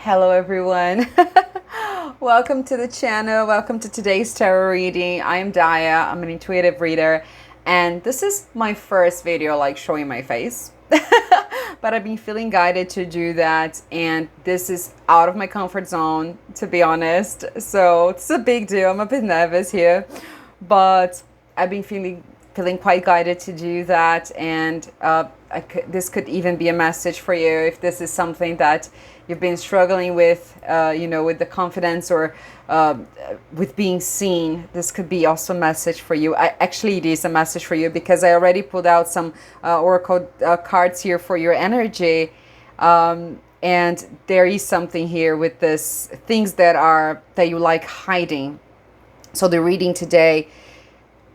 Hello everyone. Welcome to the channel. Welcome to today's tarot reading. I am Daya. I'm an intuitive reader and this is my first video like showing my face. But I've been feeling guided to do that and this is out of my comfort zone, to be honest. So it's a big deal. I'm a bit nervous here, but I've been feeling quite guided to do that, and this could even be a message for you if this is something that you've been struggling with, with the confidence or with being seen. This could be also a message for you. Actually, it is a message for you because I already pulled out some oracle cards here for your energy, and there is something here with this things that you like hiding. So the reading today.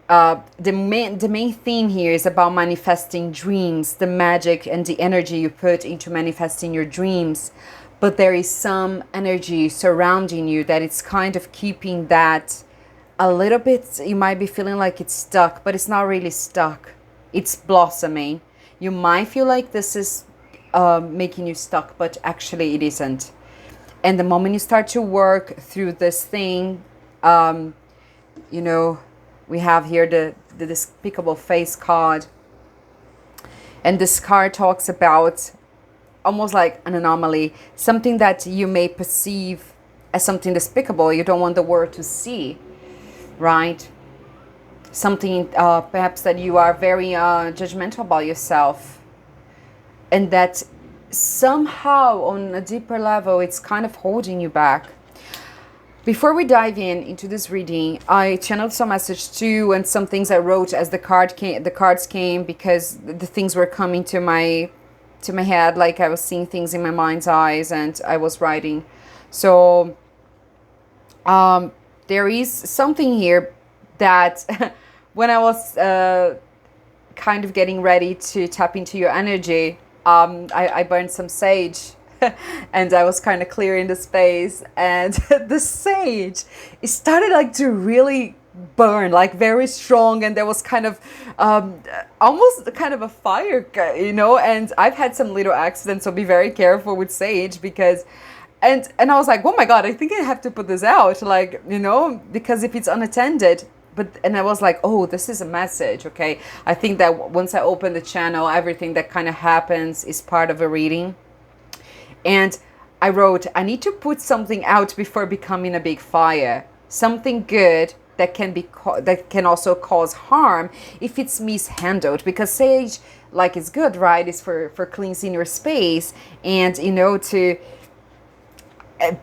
The main theme here is about manifesting dreams, the magic and the energy you put into manifesting your dreams. But there is some energy surrounding you that it's kind of keeping that a little bit. You might be feeling like it's stuck, but it's not really stuck. It's blossoming. You might feel like this is making you stuck, but actually it isn't. And the moment you start to work through this thing, we have here the despicable face card, and this card talks about almost like an anomaly, something that you may perceive as something despicable you don't want the world to see, right? Something perhaps that you are very judgmental about yourself, and that somehow on a deeper level it's kind of holding you back. Before we dive into this reading, I channeled some message too, and some things I wrote as the cards came, because the things were coming to my head, like I was seeing things in my mind's eyes, and I was writing. So there is something here that when I was kind of getting ready to tap into your energy, I burned some sage. And I was kind of clearing the space, and the sage, it started like to really burn, like very strong, and there was kind of almost kind of a fire, and I've had some little accidents, so be very careful with sage, because and I was like, oh my god, I think I have to put this out, because if it's unattended. And I was like, oh, this is a message. Okay, I think that once I open the channel, everything that kind of happens is part of a reading. And I wrote, I need to put something out before becoming a big fire. Something good that can also cause harm if it's mishandled. Because sage, like, is good, right? It's for cleansing your space, and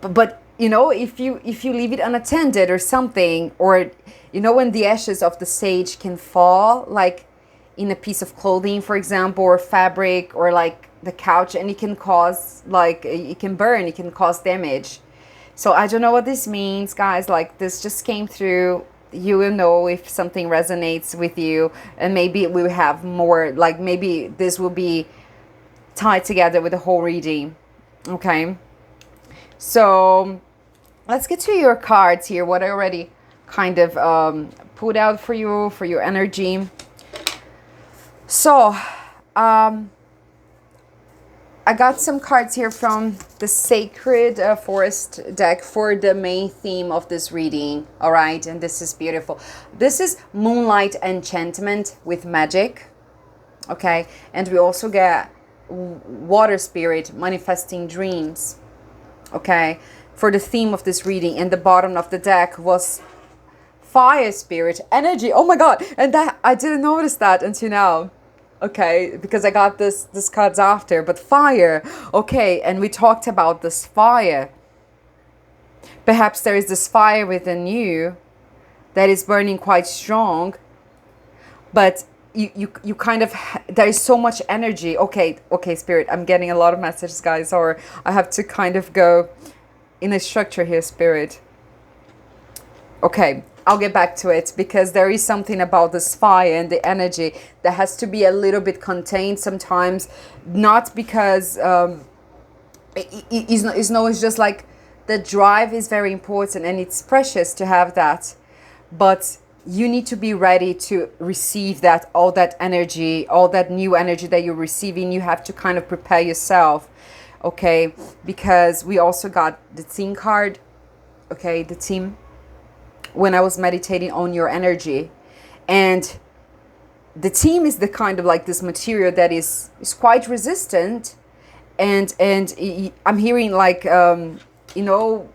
but if you leave it unattended or something, or when the ashes of the sage can fall, like in a piece of clothing, for example, or fabric, or like the couch, and it can cause, like, it can burn, it can cause damage. So I don't know what this means, guys. Like, this just came through. You will know if something resonates with you, and maybe we will have more, like, maybe this will be tied together with the whole reading. Okay, so let's get to your cards here, what I already kind of put out for your energy. So I got some cards here from the Sacred Forest deck for the main theme of this reading. All right, and this is beautiful. This is Moonlight Enchantment with Magic. Okay, and we also get Water Spirit Manifesting Dreams. Okay, for the theme of this reading. And the bottom of the deck was Fire Spirit Energy. Oh my god, and that I didn't notice that until now. Okay, because I got this cards after, but fire. Okay, and we talked about this fire. Perhaps there is this fire within you that is burning quite strong, but you kind of, there is so much energy. Okay, Spirit, I'm getting a lot of messages, guys, or I have to kind of go in a structure here, Spirit. Okay, I'll get back to it, because there is something about this fire and the energy that has to be a little bit contained sometimes, not because it's just like the drive is very important and it's precious to have that, but you need to be ready to receive that, all that energy, all that new energy that you're receiving. You have to kind of prepare yourself. okay? Because we also got the team card, okay? The team, when I was meditating on your energy. And the team is the kind of like this material that is quite resistant. And I'm hearing like, you know,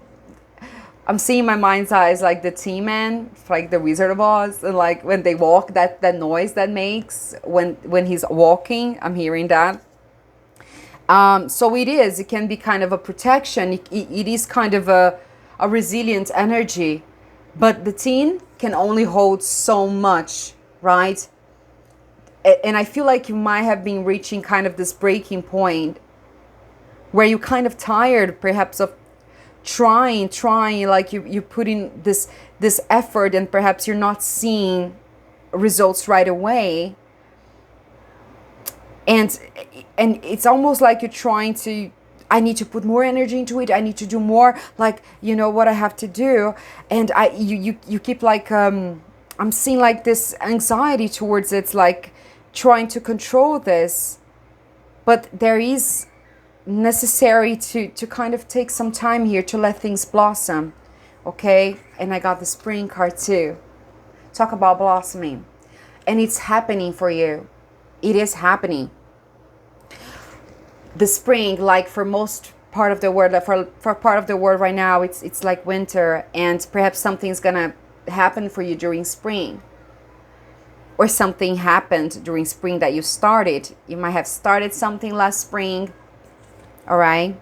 I'm seeing my mind's eyes like the Team Man, like the Wizard of Oz, and like when they walk, that noise that makes when he's walking, I'm hearing that. So it can be kind of a protection. It is kind of a resilient energy, but the teen can only hold so much, right? And I feel like you might have been reaching kind of this breaking point where you're kind of tired perhaps of trying, like you put in this effort, and perhaps you're not seeing results right away. And it's almost like you're trying to, I need to put more energy into it, I need to do more, like, you know what I have to do. And you keep like, I'm seeing like this anxiety towards it, like trying to control this. But there is necessary to kind of take some time here to let things blossom, okay? And I got the spring card too. Talk about blossoming. And it's happening for you. It is happening. The spring, like for most part of the world, for part of the world right now, it's like winter, and perhaps something's gonna happen for you during spring. Or something happened during spring that you started. You might have started something last spring. All right.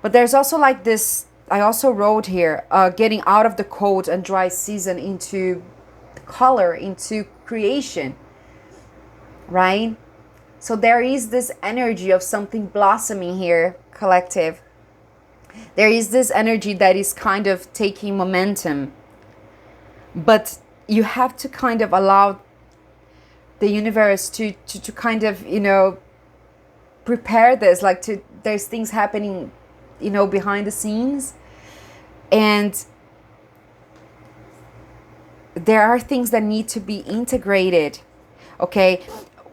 But there's also like this, I also wrote here, getting out of the cold and dry season into color, into creation, right? So there is this energy of something blossoming here, collective. There is this energy that is kind of taking momentum, but you have to kind of allow the universe to kind of, you know, prepare this, like there's things happening, you know, behind the scenes, and there are things that need to be integrated, okay?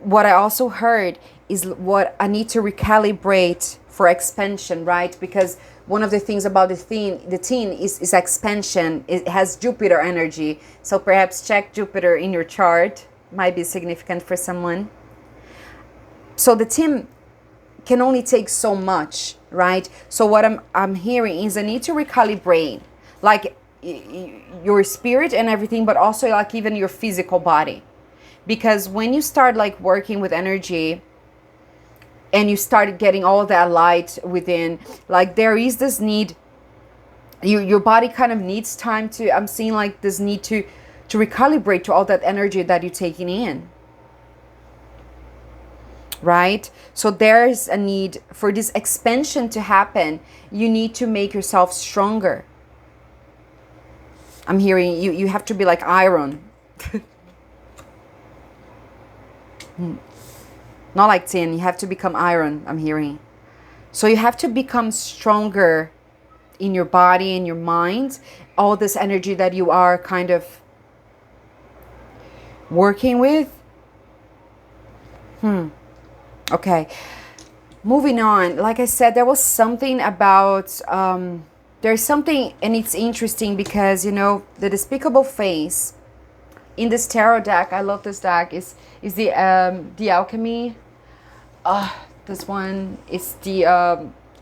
What I also heard is what I need to recalibrate for expansion, right? Because one of the things about the teen is expansion. It has Jupiter energy, so perhaps check Jupiter in your chart, might be significant for someone. So the teen can only take so much, right? So what I'm hearing is I need to recalibrate, like your spirit and everything, but also like even your physical body. Because when you start like working with energy and you start getting all that light within, like there is this need, your body kind of needs time to, I'm seeing like this need to recalibrate to all that energy that you're taking in. Right? So there's a need for this expansion to happen. You need to make yourself stronger. I'm hearing you have to be like iron. Not like tin, you have to become iron, I'm hearing. So you have to become stronger in your body and your mind. All this energy that you are kind of working with. Okay, moving on. Like I said, there was something about, there's something, and it's interesting because, you know, the despicable face in this tarot deck, I love this deck, is the alchemy. This one is the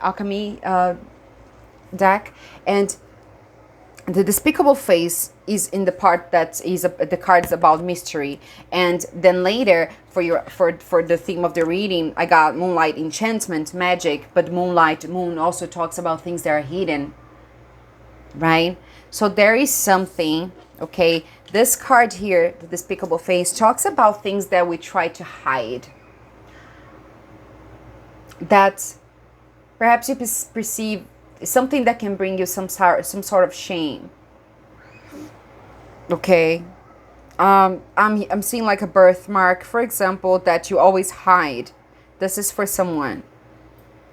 alchemy deck, and the despicable face is in the part that is the cards about mystery. And then later for the theme of the reading, I got moonlight, enchantment, magic. But moon also talks about things that are hidden, right? So there is something, okay, this card here, the despicable face, talks about things that we try to hide, that perhaps you perceive something that can bring you some sort of shame. Okay, I'm seeing like a birthmark, for example, that you always hide. This is for someone.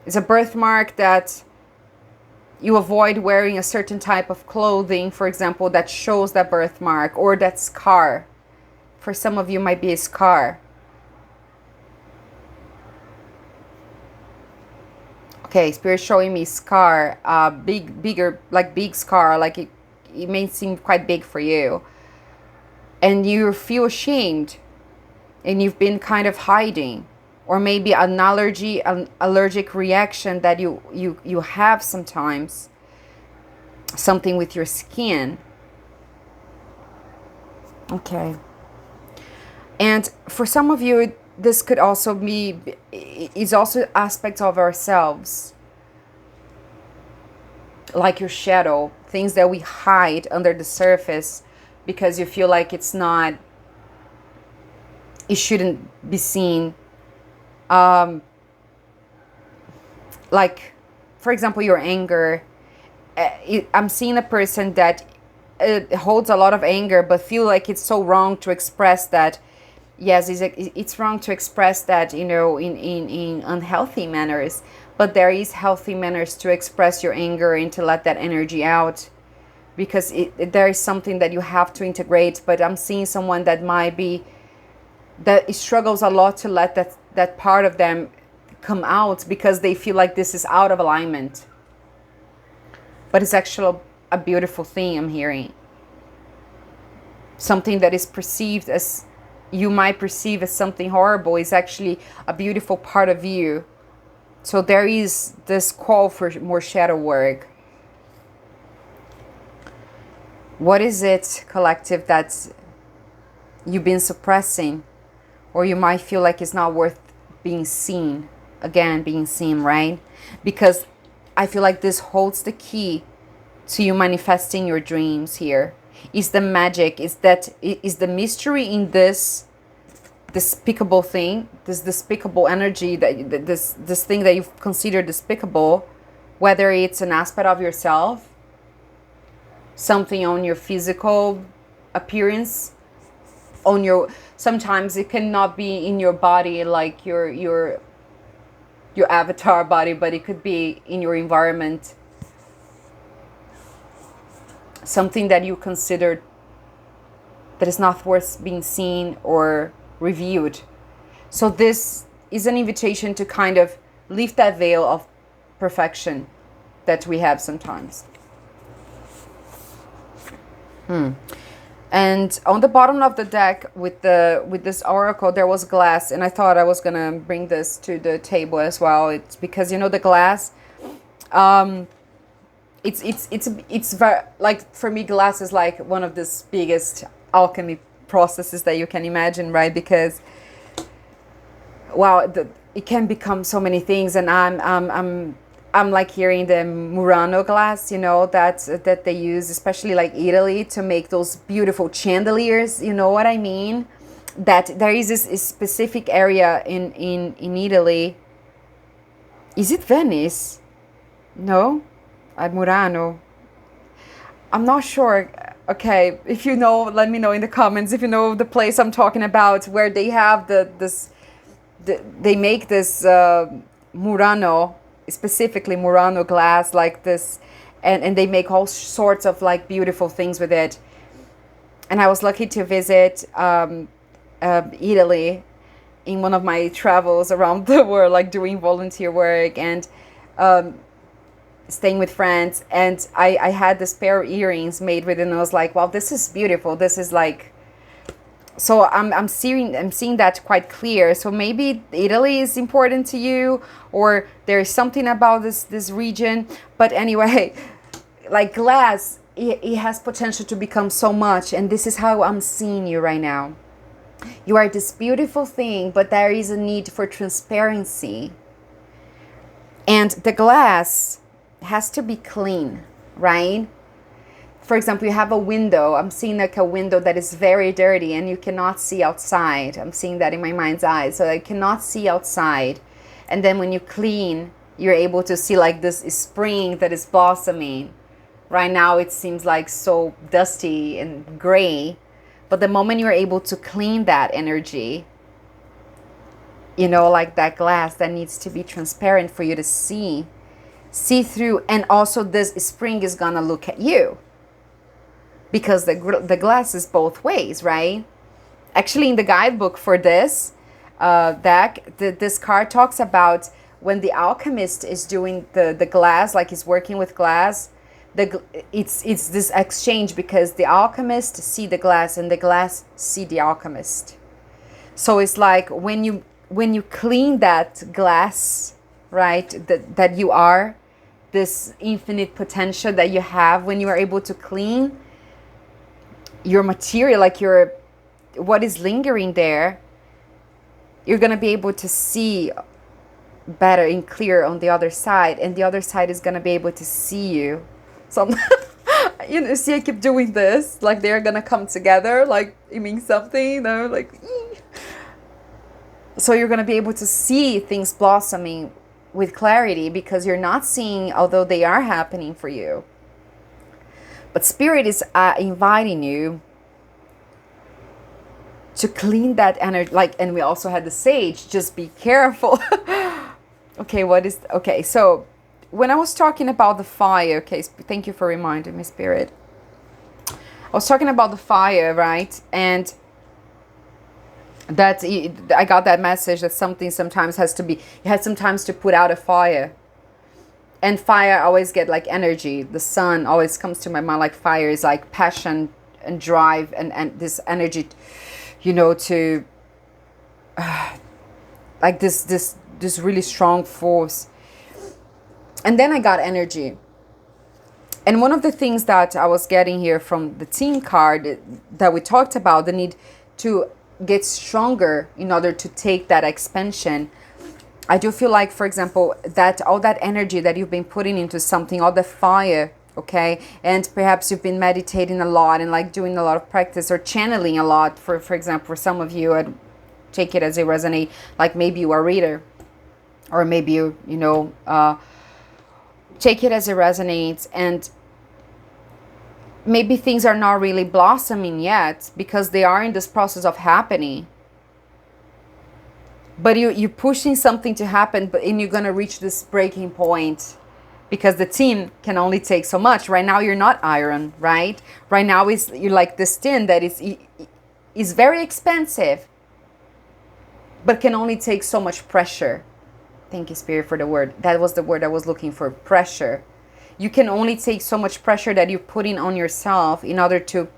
It's a birthmark that you avoid wearing a certain type of clothing, for example, that shows that birthmark, or that scar. For some of you might be a scar. Okay, Spirit showing me scar, bigger, like big scar, like it may seem quite big for you. And you feel ashamed and you've been kind of hiding. Or maybe an allergic reaction that you have sometimes, something with your skin. Okay. And for some of you, this could also be, is also aspects of ourselves, like your shadow, things that we hide under the surface because you feel like it shouldn't be seen. Like, for example, your anger. I'm seeing a person that holds a lot of anger, but feel like it's so wrong to express that. Yes, it's wrong to express that, in unhealthy manners. But there is healthy manners to express your anger and to let that energy out, because there is something that you have to integrate. But I'm seeing someone that might be, that struggles a lot to let that part of them come out because they feel like this is out of alignment. But it's actually a beautiful thing I'm hearing. Something that is perceived as, you might perceive as something horrible, is actually a beautiful part of you. So there is this call for more shadow work. What is it, collective, that you've been suppressing, or you might feel like it's not worth being seen? Again, being seen, right? Because I feel like this holds the key to you manifesting your dreams here. Is the magic, is the mystery in this despicable thing, this despicable energy, that this thing that you've considered despicable, whether it's an aspect of yourself, something on your physical appearance, on your, sometimes it cannot be in your body, like your avatar body, but it could be in your environment, something that you considered that is not worth being seen or reviewed. So this is an invitation to kind of lift that veil of perfection that we have sometimes. And on the bottom of the deck with this oracle, there was glass, and I thought I was gonna bring this to the table as well. It's because, the glass, it's very, like, for me, glass is like one of the biggest alchemy processes that you can imagine, right? Because, wow, it can become so many things, and I'm like hearing the Murano glass, that they use, especially like Italy, to make those beautiful chandeliers. You know what I mean? That there is this specific area in Italy. Is it Venice? No, Murano. I'm not sure. Okay, if you know, let me know in the comments if you know the place I'm talking about, where they have they make this Murano, specifically Murano glass, like this, and they make all sorts of like beautiful things with it. And I was lucky to visit Italy in one of my travels around the world, like doing volunteer work and staying with friends. And I had this pair of earrings made with it, and I was like, wow, this is beautiful. This is like, so I'm seeing that quite clear. So maybe Italy is important to you, or there is something about this region. But anyway, like glass, it has potential to become so much, and this is how I'm seeing you right now. You are this beautiful thing, but there is a need for transparency, and the glass has to be clean, right? For example, you have a window. I'm seeing like a window that is very dirty and you cannot see outside. I'm seeing that in my mind's eye. So I cannot see outside. And then when you clean, you're able to see like this spring that is blossoming. Right now it seems like so dusty and gray. But the moment you're able to clean that energy, like that glass that needs to be transparent for you to see through. And also this spring is gonna look at you, because the glass is both ways, right? Actually, in the guidebook for this deck, this card talks about when the alchemist is doing the glass, like he's working with glass, it's this exchange, because the alchemist see the glass and the glass see the alchemist. So it's like when you clean that glass, right, that you are, this infinite potential that you have, when you are able to clean your material, like your what is lingering there, you're going to be able to see better and clear on the other side, and the other side is going to be able to see you. So you know, see, I keep doing this, like they're going to come together, like it means something, you know, like so you're going to be able to see things blossoming with clarity, because you're not seeing, although they are happening for you. But Spirit is inviting you to clean that energy. Like, and we also had the sage, just be careful. Okay, so when I was talking about the fire, okay, thank you for reminding me, Spirit. I was talking about the fire, right? And that I got that message that something sometimes has to be, you had sometimes to put out a fire. And fire always get like energy. The sun always comes to my mind, like fire is like passion and drive and this energy, you know, to like this really strong force. And then I got energy. And one of the things that I was getting here from the team card that we talked about, the need to get stronger in order to take that expansion. I do feel like, for example, that all that energy that you've been putting into something, all the fire, okay, and perhaps you've been meditating a lot and like doing a lot of practice or channeling a lot. For example, for some of you, I'd take it as it resonate. Like maybe you are a reader, or maybe you know, take it as it resonates, and maybe things are not really blossoming yet because they are in this process of happening. But you're pushing something to happen, and you're going to reach this breaking point, because the team can only take so much. Right now, you're not iron, right? Right now, you're like this tin that is very expensive, but can only take so much pressure. Thank you, Spirit, for the word. That was the word I was looking for, pressure. You can only take so much pressure that you're putting on yourself in order to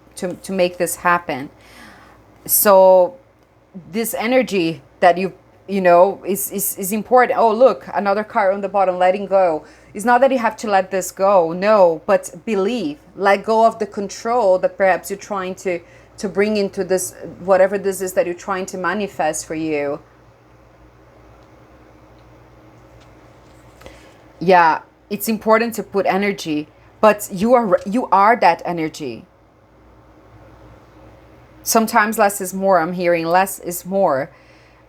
make this happen. So this energy that you know, is important. Oh, look, another card on the bottom, letting go. It's not that you have to let this go, no, but believe. Let go of the control that perhaps you're trying to bring into this, whatever this is that you're trying to manifest for you. Yeah, it's important to put energy, but you are that energy. Sometimes less is more. I'm hearing less is more.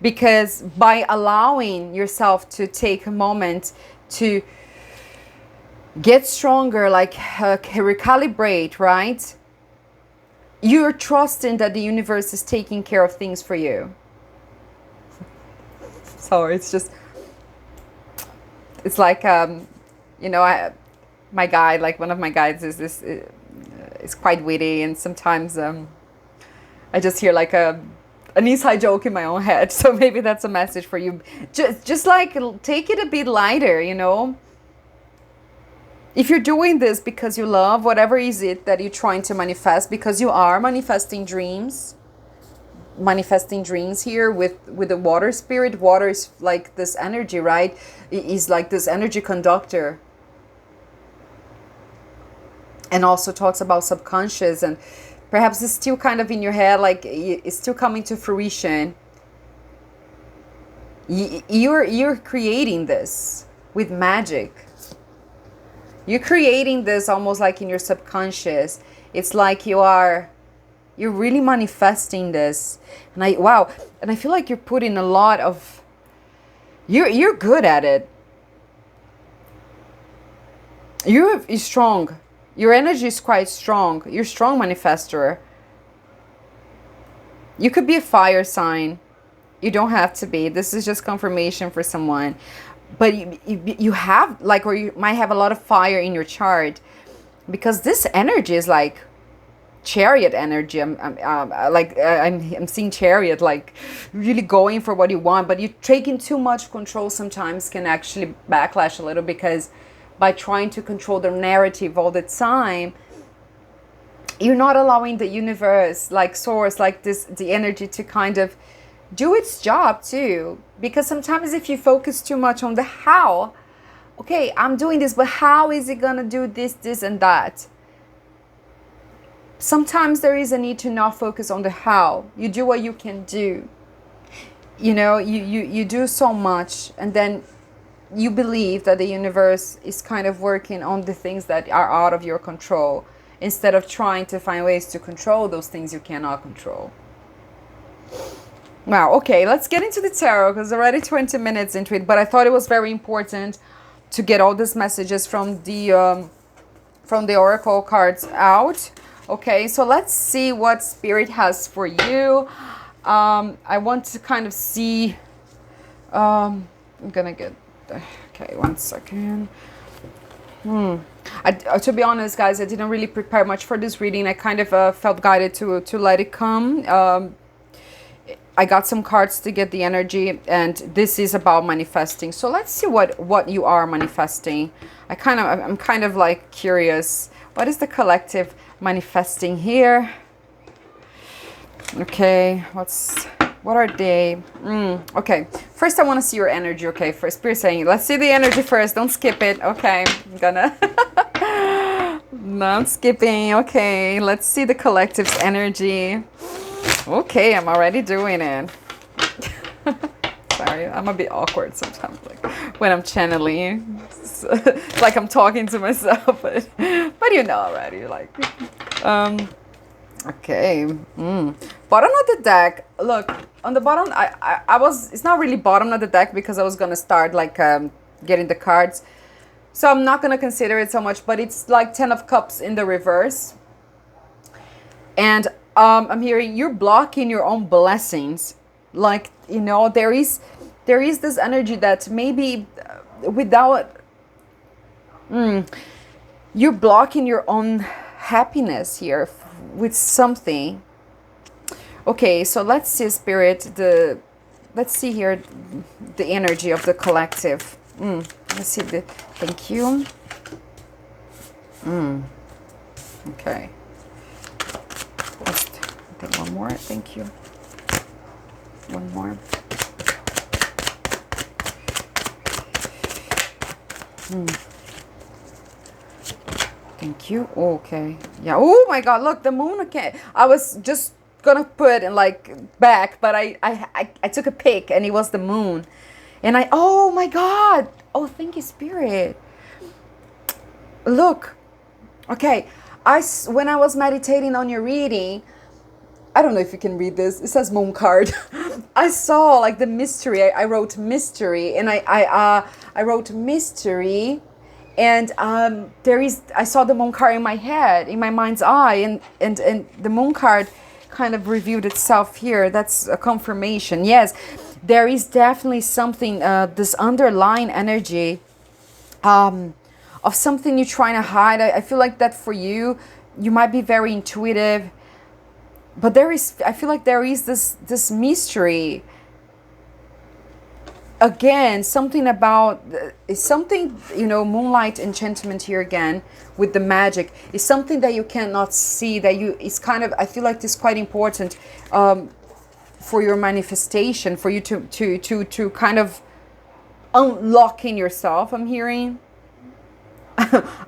Because by allowing yourself to take a moment to get stronger, like recalibrate, right? You're trusting that the universe is taking care of things for you. So it's just, it's like, you know, my guide, like one of my guides is quite witty, and sometimes I just hear like an inside joke in my own head. So maybe that's a message for you. Just like take it a bit lighter, you know. If you're doing this because you love whatever is it that you're trying to manifest, because you are manifesting dreams here with the water spirit. Water is like this energy, right? It is like this energy conductor, and also talks about subconscious, and perhaps it's still kind of in your head, like it's still coming to fruition. You're creating this with magic. You're creating this almost like in your subconscious. It's like you're really manifesting this. And I feel like you're putting a lot of, you're good at it. You're strong. Your energy is quite strong. You're a strong manifester. You could be a fire sign. You don't have to be. This is just confirmation for someone. But you have, like, or you might have a lot of fire in your chart, because this energy is like, chariot energy. I'm seeing chariot, like really going for what you want, but you taking too much control sometimes can actually backlash a little, because by trying to control the narrative all the time, you're not allowing the universe, like source, like this, the energy to kind of do its job too. Because sometimes if you focus too much on the how, okay, I'm doing this, but how is it gonna do this, this, and that? Sometimes there is a need to not focus on the how. You do what you can do. You know, you do so much, and then you believe that the universe is kind of working on the things that are out of your control, instead of trying to find ways to control those things you cannot control. Wow, okay, let's get into the tarot, because already 20 minutes into it, but I thought it was very important to get all these messages from the oracle cards out. Okay, so let's see what Spirit has for you. I want to kind of see, I'm gonna get, okay, one second. To be honest, guys, I didn't really prepare much for this reading. I kind of felt guided to let it come. I got some cards to get the energy, and this is about manifesting. So let's see what you are manifesting. I'm kind of like curious. What is the collective manifesting here? Okay, what are they? Okay, first I want to see your energy. Okay, first Spirit saying, let's see the energy first. Don't skip it. Okay, I'm gonna. Not skipping. Okay, let's see the collective's energy. Okay, I'm already doing it. Sorry, I'm a bit awkward sometimes, like when I'm channeling. It's like I'm talking to myself, but you know already, like. Okay. Bottom of the deck. Look, on the bottom, I was. It's not really bottom of the deck, because I was gonna start like getting the cards, so I'm not gonna consider it so much. But it's like 10 of Cups in the reverse, and I'm hearing you're blocking your own blessings. Like, you know, there is this energy that maybe without you're blocking your own happiness here with something. Okay, so let's see, Spirit, let's see here the energy of the collective. Let's see thank you. Okay. I think one more. Thank you. One more. Thank you. Okay. Yeah. Oh my God! Look, the moon. Okay. I was just gonna put it like back, but I took a pic, and it was the moon, and oh my God! Oh, thank you, Spirit. Look. Okay. When I was meditating on your reading, I don't know if you can read this. It says moon card. I saw like the mystery. I wrote mystery, and I wrote mystery, and I saw the moon card in my head, in my mind's eye, and the moon card kind of revealed itself here. That's a confirmation. Yes, there is definitely something, this underlying energy of something you're trying to hide. I feel like that for you might be very intuitive, but I feel like there is this mystery. Again, something about, moonlight enchantment here again with the magic is something that you cannot see, it's kind of, I feel like this is quite important for your manifestation, for you to kind of unlocking yourself. I'm hearing.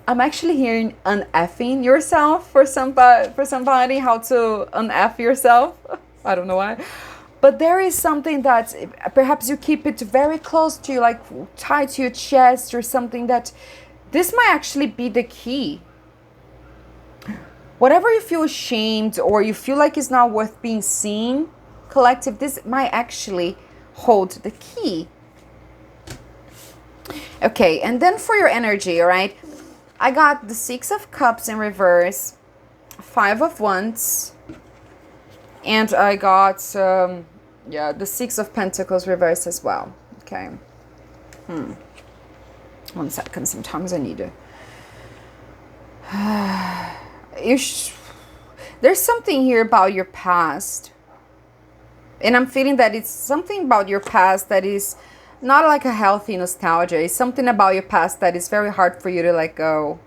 I'm actually hearing uneffing yourself for somebody, how to uneff yourself. I don't know why. But there is something that perhaps you keep it very close to you, like tied to your chest or something, that this might actually be the key. Whatever you feel ashamed or you feel like it's not worth being seen, collective, this might actually hold the key. Okay, and then for your energy, all right, I got the 6 of Cups in reverse, 5 of Wands, and I got, the 6 of Pentacles reverse as well. Okay. 1 second, sometimes I need to... There's something here about your past. And I'm feeling that it's something about your past that is not like a healthy nostalgia. It's something about your past that is very hard for you to let go.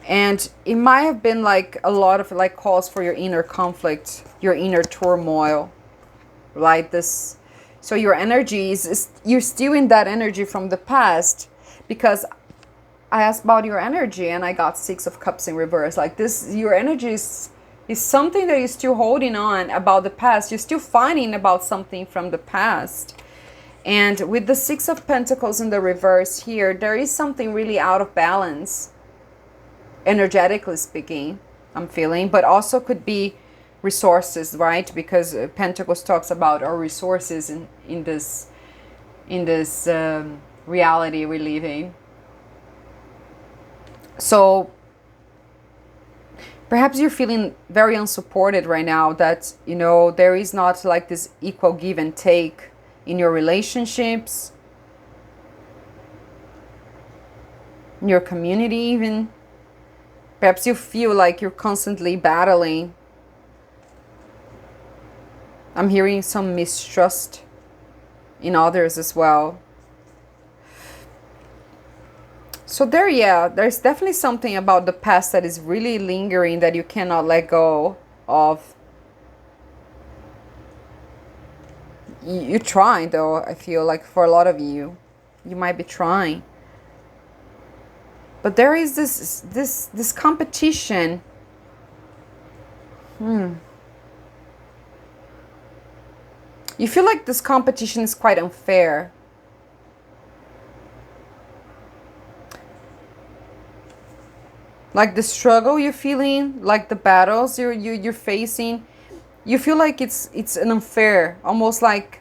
And it might have been like a lot of like calls for your inner conflict, your inner turmoil, right? This, so your energy is you're still in that energy from the past, because I asked about your energy and I got Six of Cups in reverse. Like this, your energy is something that you're still holding on about the past. You're still fighting about something from the past. And with the Six of Pentacles in the reverse here, there is something really out of balance, energetically speaking, I'm feeling, but also could be resources, right? Because Pentacles talks about our resources in this reality we're living. So perhaps you're feeling very unsupported right now, that, you know, there is not like this equal give and take in your relationships, in your community even. Perhaps you feel like you're constantly battling. I'm hearing some mistrust in others as well. So there, yeah, there's definitely something about the past that is really lingering that you cannot let go of. You're trying, though. I feel like for a lot of you, you might be trying. But there is this competition. You feel like this competition is quite unfair. Like the struggle you're feeling, like the battles you're facing, you feel like it's an unfair, almost like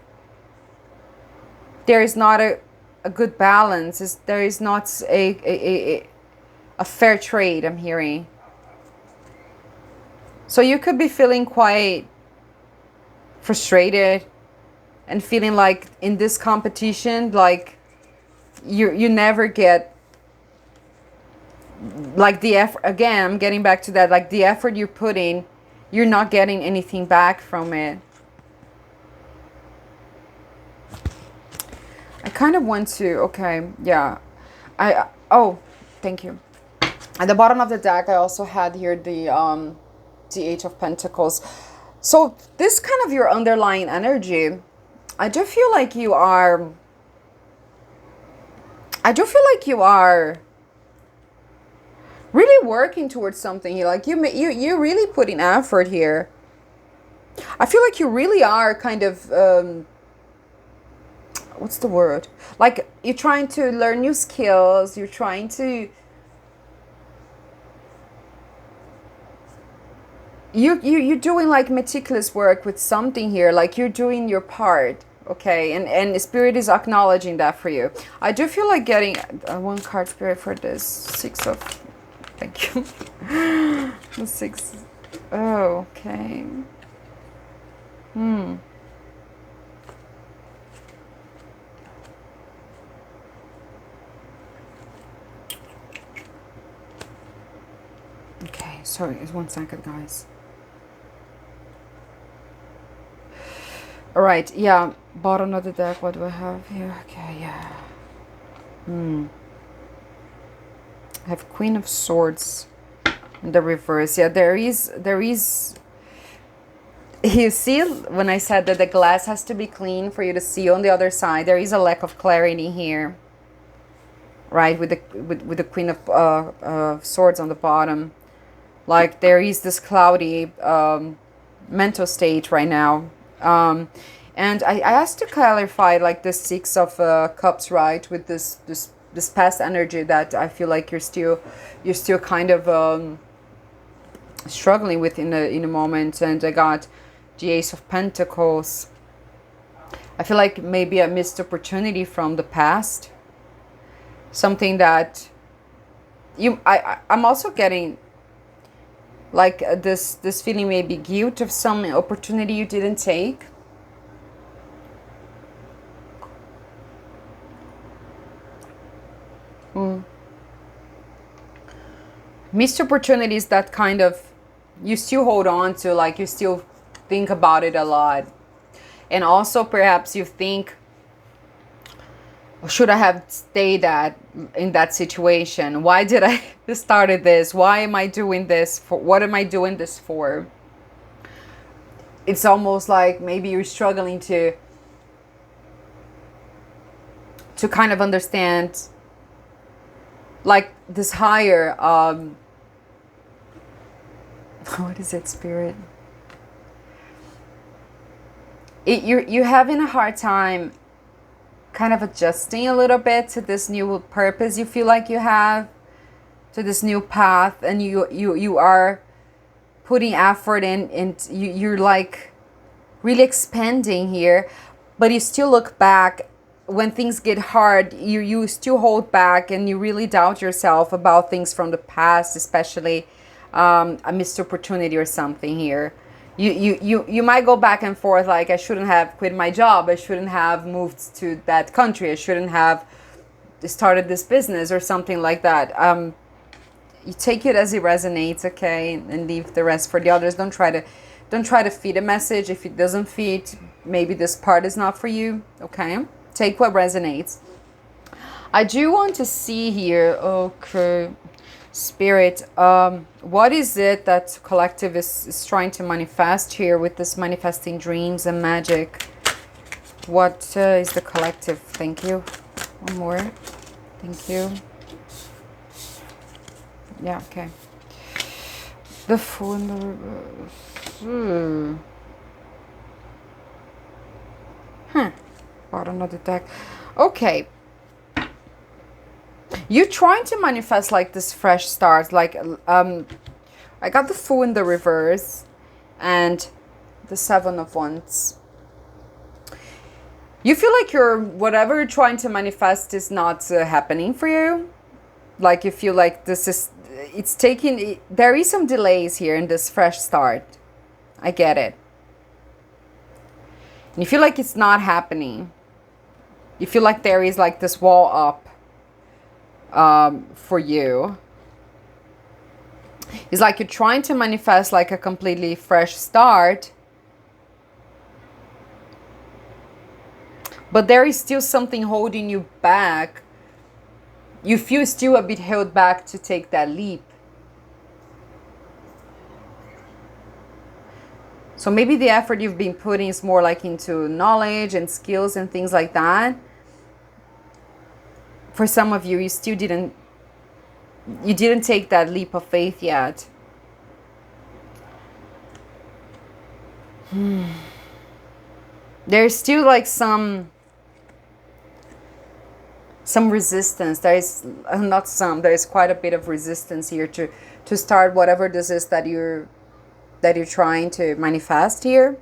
there is not a good balance. There is not a fair trade, I'm hearing. So you could be feeling quite frustrated and feeling like in this competition, like you never get like the effort. Again, I'm getting back to that, like the effort you're putting, you're not getting anything back from it. I kind of want to, okay, yeah. Oh, thank you. At the bottom of the deck, I also had here the Eight of Pentacles. So this kind of your underlying energy, I do feel like you are really working towards something here. Like you're really putting effort here. I feel like you really are kind of what's the word? Like you're trying to learn new skills. You're trying to you're doing like meticulous work with something here. Like you're doing your part. Okay, and Spirit is acknowledging that for you. I do feel like getting one card, Spirit, for this Six of, thank you. The Six. Oh, okay. Okay, sorry, it's 1 second, guys. All right, yeah, bottom of the deck, what do I have here? Okay, yeah. I have Queen of Swords in the reverse. Yeah, there is, you see, when I said that the glass has to be clean for you to see on the other side, there is a lack of clarity here, right? With the Queen of Swords on the bottom. Like there is this cloudy mental state right now. And I asked to clarify like the Six of Cups, right? With this past energy that I feel like you're still kind of struggling with in a moment. And I got the Ace of Pentacles. I feel like maybe a missed opportunity from the past. Something that I'm also getting like this feeling, maybe guilt of some opportunity you didn't take. missed opportunities that kind of you still hold on to, like you still think about it a lot. And also perhaps you think, should I have stayed in that situation? Why did I started this? Why am I doing this for? What am I doing this for? It's almost like maybe you're struggling to kind of understand, like this higher what is it, spirit? You're having a hard time kind of adjusting a little bit to this new purpose you feel like you have, to this new path, and you are putting effort in, and you're like really expanding here, but you still look back when things get hard. You still hold back, and you really doubt yourself about things from the past, especially a missed opportunity or something here. You might go back and forth, like, I shouldn't have quit my job, I shouldn't have moved to that country, I shouldn't have started this business or something like that. You take it as it resonates, okay, and leave the rest for the others. Don't try to feed a message. If it doesn't fit, maybe this part is not for you, okay? Take what resonates. I do want to see here, okay, Spirit, what is it that collective is trying to manifest here with this manifesting dreams and magic? What is the collective? Thank you. One more. Thank you. Yeah, okay. The Fool in the Reverse. Bottom of the deck. Okay. You're trying to manifest like this fresh start. Like, I got the Fool in the reverse and the Seven of Wands. You feel like whatever you're trying to manifest is not happening for you. Like you feel like there is some delays here in this fresh start. I get it. And you feel like it's not happening. You feel like there is like this wall up for you. It's like you're trying to manifest like a completely fresh start, but there is still something holding you back. You feel still a bit held back to take that leap. So maybe the effort you've been putting is more like into knowledge and skills and things like that. For some of you, you still didn't take that leap of faith yet. There's still like some resistance. There is quite a bit of resistance here to start whatever this is that you're trying to manifest here.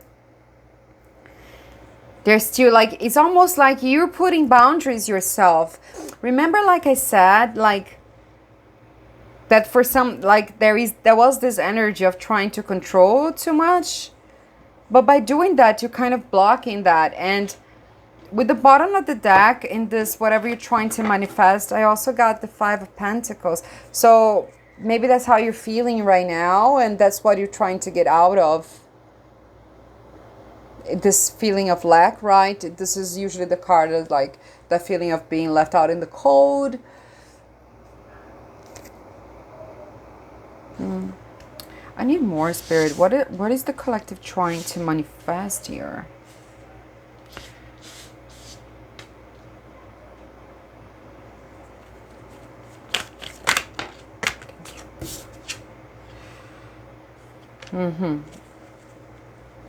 There's still like, it's almost like you're putting boundaries yourself. Remember, like I said, like that for some, like there was this energy of trying to control too much, but by doing that, you're kind of blocking that. And with the bottom of the deck in this, whatever you're trying to manifest, I also got the Five of Pentacles. So maybe that's how you're feeling right now, and that's what you're trying to get out of. This feeling of lack, right? This is usually the card of like the feeling of being left out in the cold. I need more, Spirit. What is the collective trying to manifest here?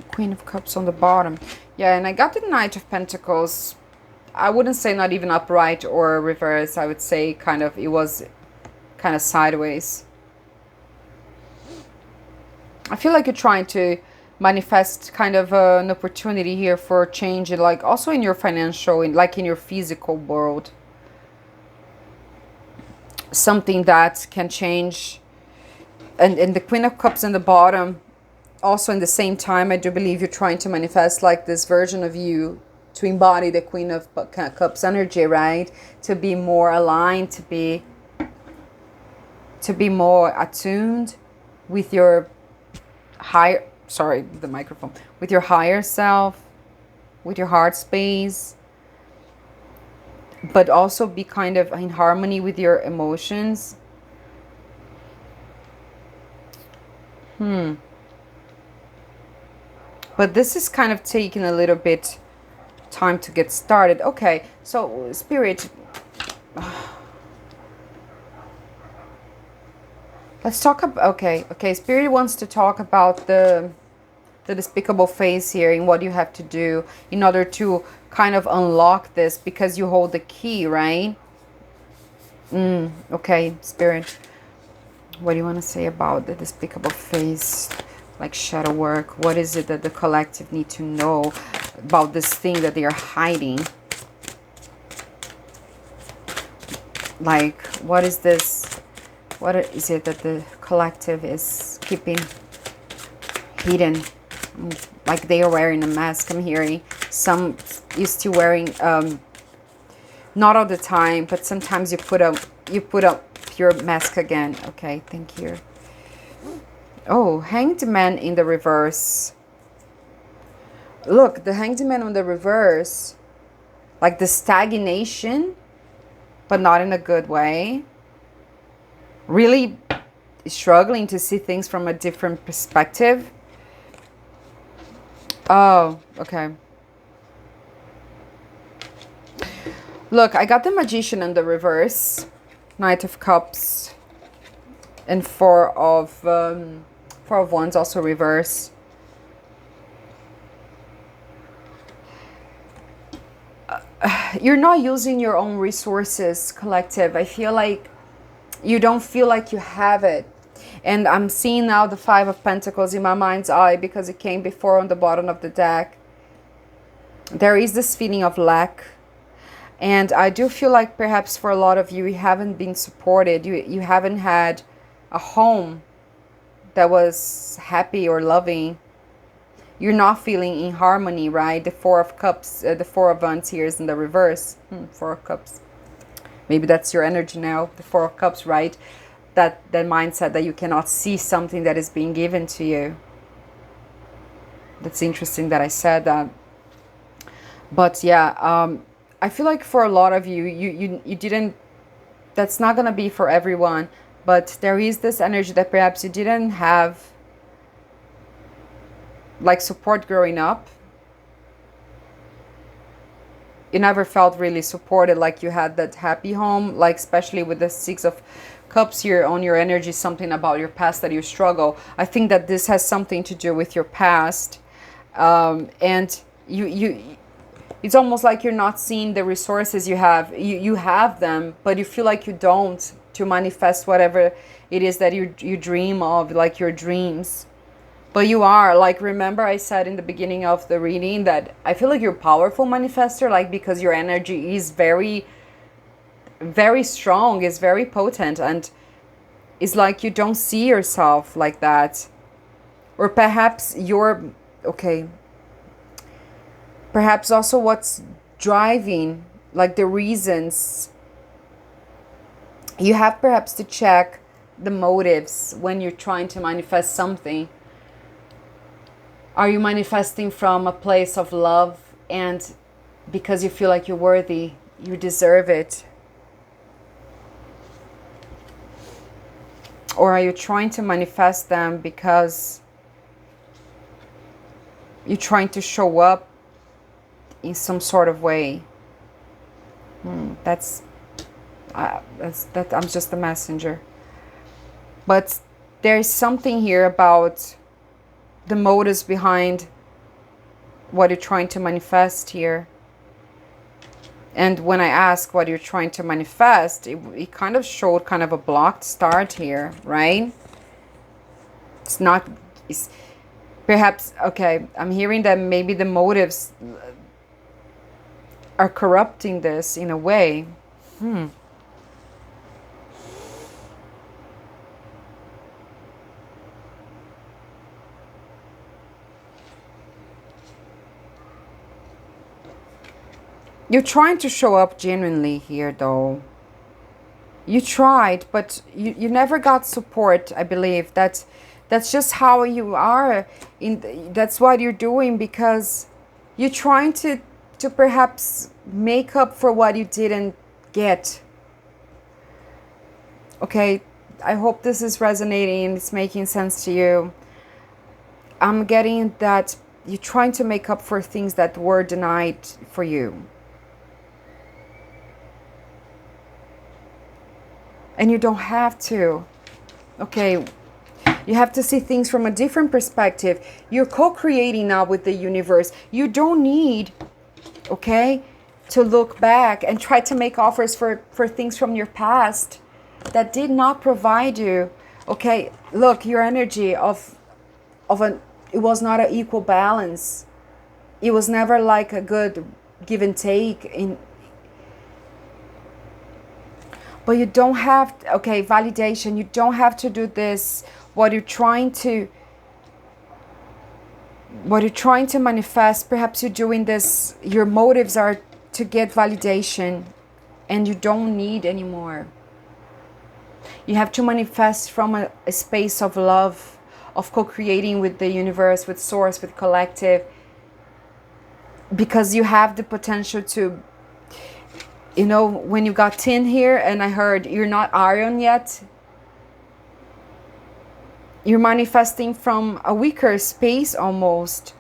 Queen of Cups on the bottom. Yeah, and I got the Knight of Pentacles. I wouldn't say not even upright or reverse. I would say it was kind of sideways. I feel like you're trying to manifest kind of an opportunity here for change, like also in your financial, like in your physical world. Something that can change. And the Queen of Cups in the bottom, also in the same time, I do believe you're trying to manifest like this version of you to embody the Queen of Cups energy, right? To be more aligned, to be to be more attuned with your higher, sorry, the microphone, with your higher self, with your heart space, but also be kind of in harmony with your emotions. But this is kind of taking a little bit time to get started. Okay, so Spirit, let's talk about, okay, Spirit wants to talk about the despicable phase here and what you have to do in order to kind of unlock this, because you hold the key, right? Okay, Spirit, what do you want to say about the despicable phase, like shadow work? What is it that the collective need to know about this thing that they are hiding? Like, what is this? What is it that the collective is keeping hidden? Like they are wearing a mask. I'm hearing some used to wearing, not all the time, but sometimes you put up your mask again. Okay, thank you. Oh, Hanged Man in the reverse. Look, the Hanged Man on the reverse, like the stagnation, but not in a good way. Really struggling to see things from a different perspective. Oh, okay. Look, I got the Magician in the reverse, Knight of Cups, and Four of Wands also reverse. You're not using your own resources, collective. I feel like you don't feel like you have it. And I'm seeing now the Five of Pentacles in my mind's eye because it came before on the bottom of the deck. There is this feeling of lack. And I do feel like perhaps for a lot of you, you haven't been supported. You haven't had a home that was happy or loving. You're not feeling in harmony, right? The Four of Cups, the Four of Wands here is in the reverse. Four of Cups. Maybe that's your energy now, the Four of Cups, right? That mindset that you cannot see something that is being given to you. That's interesting that I said that. But yeah, I feel like for a lot of you, you didn't, that's not going to be for everyone, but there is this energy that perhaps you didn't have like support growing up. You never felt really supported, like you had that happy home, like especially with the Six of Cups here on your energy, something about your past that you struggle. I think that this has something to do with your past. And you it's almost like you're not seeing the resources you have. You have them, but you feel like you don't, to manifest whatever it is that you dream of, like your dreams. But you are, like, remember I said in the beginning of the reading that I feel like you're a powerful manifester, like, because your energy is very, very strong, is very potent, and it's like you don't see yourself like that. Or perhaps you're, okay, perhaps also what's driving, like the reasons, you have perhaps to check the motives when you're trying to manifest something. Are you manifesting from a place of love and because you feel like you're worthy, you deserve it? Or are you trying to manifest them because you're trying to show up in some sort of way? That's that. I'm just a messenger. But there's something here about the motives behind what you're trying to manifest here. And when I ask what you're trying to manifest, it kind of showed kind of a blocked start here, right? It's not, it's perhaps, okay, I'm hearing that maybe the motives are corrupting this in a way. You're trying to show up genuinely here, though. You tried, but you never got support. I believe that's just how you are. That's what you're doing, because you're trying to perhaps make up for what you didn't get. Okay, I hope this is resonating and it's making sense to you. I'm getting that you're trying to make up for things that were denied for you. And you don't have to. Okay, you have to see things from a different perspective. You're co-creating now with the universe. You don't need, okay, to look back and try to make offers for things from your past that did not provide you. Okay, look, your energy it was not an equal balance. It was never like a good give and take. But you don't have, okay, validation. You don't have to do this. What you're trying to manifest, perhaps you're doing this, your motives are to get validation, and you don't need anymore. You have to manifest from a space of love, of co-creating with the universe, with source, with collective, because you have the potential to, you know, when you got tin here and I heard you're not iron yet, you're manifesting from a weaker space almost.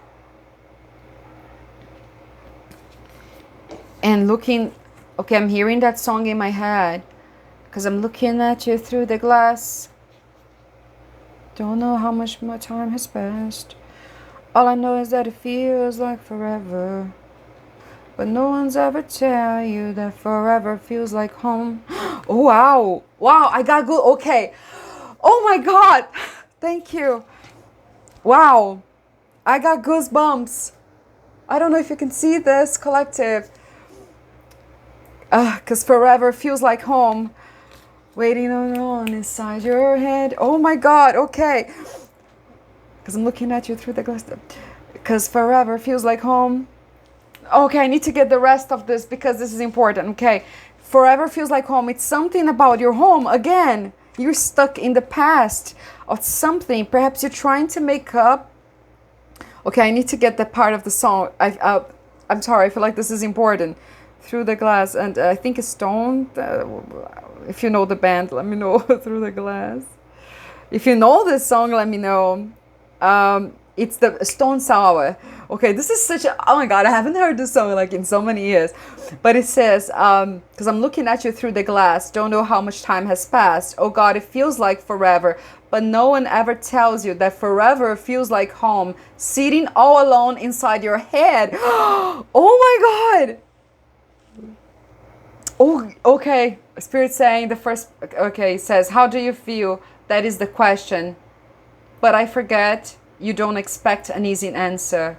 And looking, okay, I'm hearing that song in my head because I'm looking at you through the glass. Don't know how much more time has passed. All I know is that it feels like forever. But no one's ever tell you that forever feels like home. Oh, wow. Wow, I got good. Okay. Oh my God. Thank you. Wow. I got goosebumps. I don't know if you can see this, collective. Because forever feels like home. Waiting on inside your head. Oh my God. Okay. Because I'm looking at you through the glass. Because forever feels like home. Okay, I need to get the rest of this because this is important. Okay. Forever feels like home. It's something about your home. Again, you're stuck in the past of something. Perhaps you're trying to make up. Okay, I need to get that part of the song. I'm sorry. I feel like this is important. Through the glass. And I think it's Stone. If you know the band, let me know. Through the glass. If you know this song, let me know. It's the Stone Sour. Okay, this is such a, oh my God, I haven't heard this song like in so many years. But it says, because I'm looking at you through the glass, don't know how much time has passed. Oh God, it feels like forever. But no one ever tells you that forever feels like home, sitting all alone inside your head. Oh my God. Oh, okay. Spirit saying the first, okay, says, how do you feel? That is the question. But I forget, you don't expect an easy answer.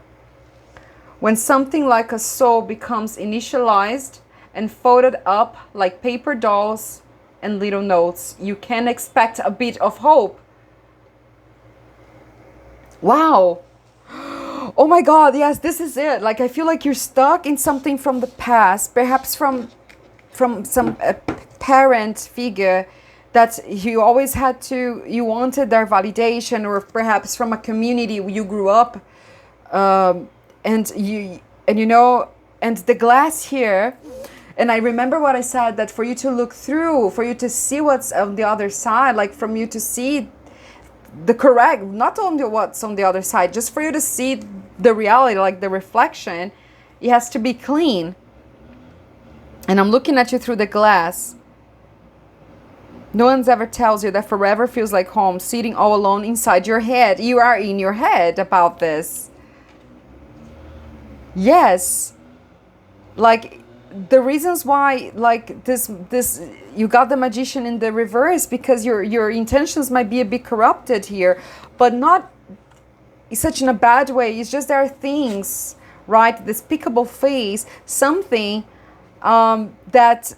When something like a soul becomes initialized and folded up like paper dolls and little notes, you can expect a bit of hope. Wow. Oh my God, yes, this is it. Like, I feel like you're stuck in something from the past, perhaps from some parent figure that you always had to, you wanted their validation, or perhaps from a community you grew up, and you know, and the glass here, and I remember what I said, that for you to look through, for you to see what's on the other side, like from you to see the correct, not only what's on the other side, just for you to see the reality, like the reflection, it has to be clean. And I'm looking at you through the glass. No one's ever tells you that forever feels like home, sitting all alone inside your head. You are in your head about this. Yes. Like, the reasons why, like, this you got the Magician in the reverse, because your intentions might be a bit corrupted here, but not such in a bad way. It's just there are things, right? Despicable face, something that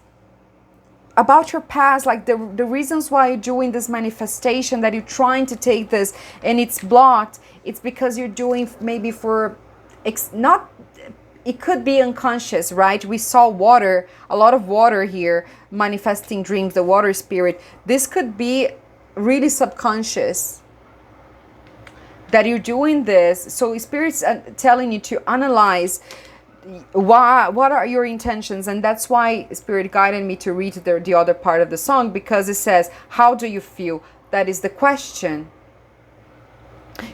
about your past, like the reasons why you're doing this manifestation, that you're trying to take this and it's blocked, it's because you're doing maybe for not it could be unconscious, right? We saw water, a lot of water here, manifesting dreams, the water spirit. This could be really subconscious that you're doing this. So spirit's telling you to analyze what are your intentions. And that's why spirit guided me to read the other part of the song, because it says, how do you feel? That is the question.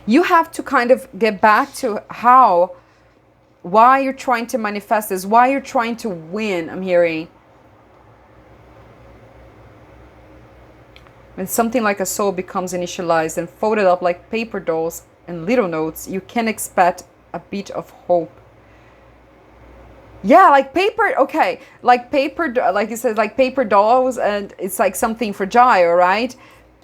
You have to kind of get back to why you're trying to manifest this, why you're trying to win. I'm hearing when something like a soul becomes initialized and folded up like paper dolls and little notes, you can expect a bit of hope. Yeah, like paper, okay, like paper, like you said, like paper dolls, and it's like something fragile, right?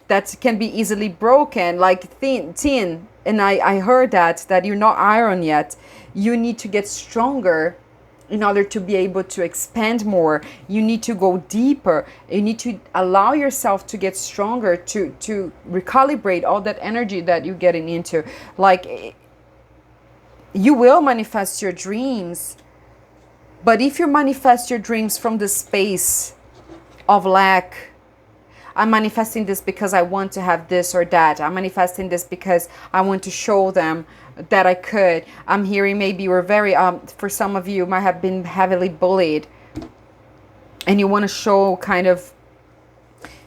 That can be easily broken, like tin. And I heard that you're not iron yet. You need to get stronger in order to be able to expand more. You need to go deeper. You need to allow yourself to get stronger, to recalibrate all that energy that you're getting into. Like, you will manifest your dreams. But if you manifest your dreams from the space of lack, I'm manifesting this because I want to have this or that. I'm manifesting this because I want to show them that I could. I'm hearing maybe you were very, for some of you might have been heavily bullied. And you want to show kind of,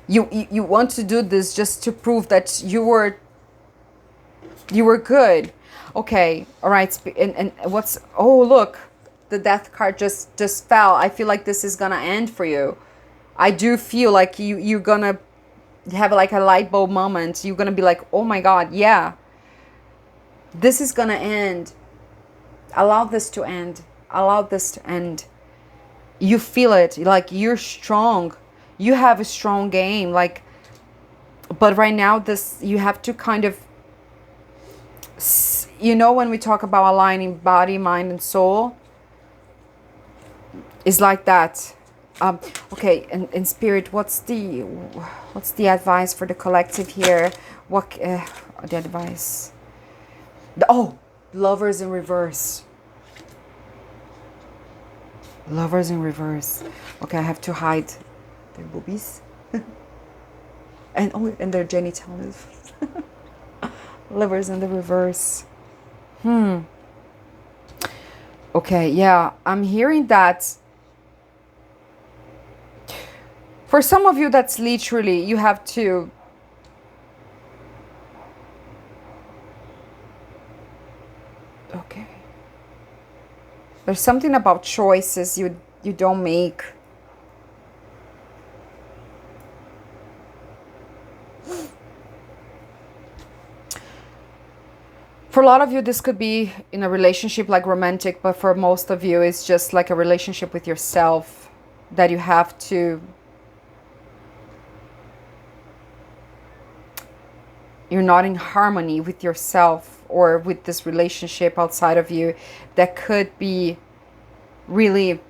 you want to do this just to prove that you were good. Okay, all right. And what's, oh, look. The death card just fell. I feel like this is gonna end for you. I do feel like you're gonna have like a light bulb moment. You're gonna be like, oh my God, yeah, this is gonna end. Allow this to end. Allow this to end. You feel it, like you're strong. You have a strong game, like, but right now this, you have to kind of, you know, when we talk about aligning body, mind, and soul, is like that. Okay, and spirit, what's the advice for the collective here? What the advice? Lovers in reverse. Lovers in reverse. Okay, I have to hide their boobies and their genitals. Lovers in the reverse. Okay, yeah, I'm hearing that. For some of you, that's literally, you have to okay. There's something about choices you don't make. For a lot of you, this could be in a relationship, like romantic, but for most of you, it's just like a relationship with yourself that you have to, you're not in harmony with yourself or with this relationship outside of you that could be really